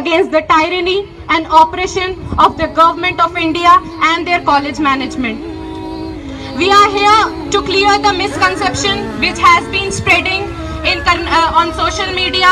against the tyranny and oppression of the government of India and their college management. We are here to clear the misconception which has been spreading on social media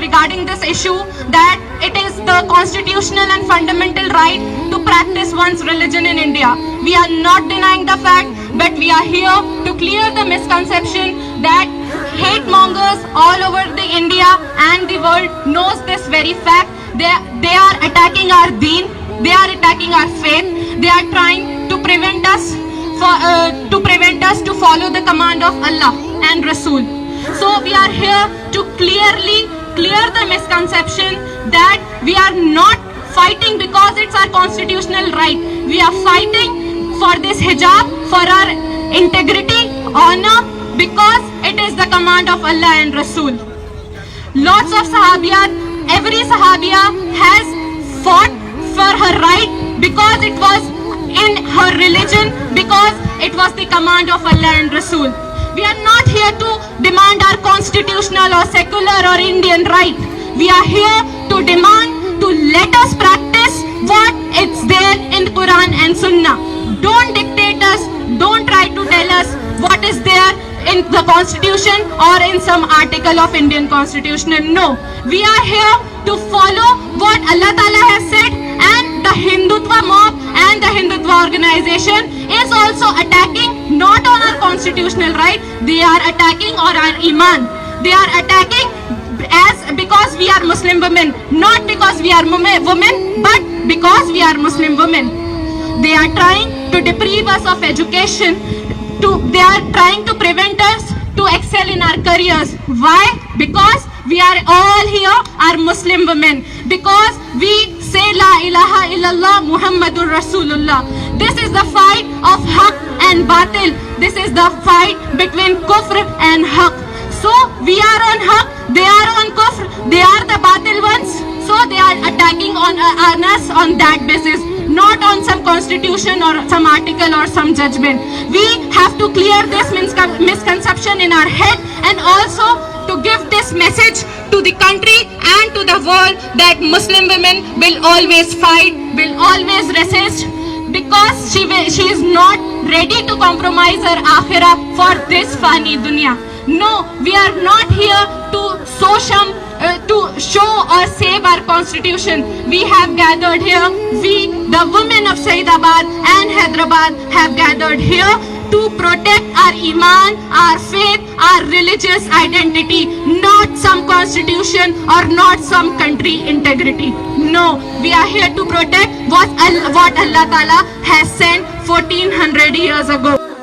regarding this issue, that it is the constitutional and fundamental right to practice one's religion in India. We are not denying the fact, but we are here to clear the misconception that hate mongers all over the India and the world knows this very fact. They are attacking our deen, they are attacking our faith, they are trying to prevent us to follow the command of Allah and Rasul. So we are here to clearly clear the misconception that we are not fighting because it's our constitutional right. We are fighting for this hijab, for our integrity, honor, because it is the command of Allah and Rasul. Lots of sahabiyat, every sahabiya has fought for her right because it was in her religion, because it was the command of Allah and Rasul. We are not here to demand our constitutional or secular or Indian right. We are here to demand to let us practice what it's there in Quran and Sunnah. Don't dictate us, don't try to tell us what is there in the constitution or in some article of Indian constitution. No, we are here to follow what Allah Ta'ala has said, and the Hindutva mob and the Hindutva organization is also attacking not on our constitutional right, they are attacking on our iman. They are attacking because we are Muslim women, not because we are women, but because we are Muslim women. They are trying to deprive us of education, they are trying to prevent us to excel in our careers. Why? Because we are all here are Muslim women, because we say La ilaha illallah Muhammadur Rasulullah. This is the fight of haq and batil. This is the fight between kufr and haq. So we are on haq, they are on kufr, they are the batil ones. So they are attacking on us on that basis, not on some constitution or some article or some judgment. We have to clear this misconception in our head, and also to give this message to the country and to the world that Muslim women will always fight, will always resist, because she is not ready to compromise her akhirah for this fani dunya. No, we are not here to show or save our constitution. We have gathered here, we, the women of Saidabad and Hyderabad, have gathered here to protect our iman, our faith, our religious identity, not some constitution or not some country integrity. No, we are here to protect what Allah Ta'ala has sent 1400 years ago.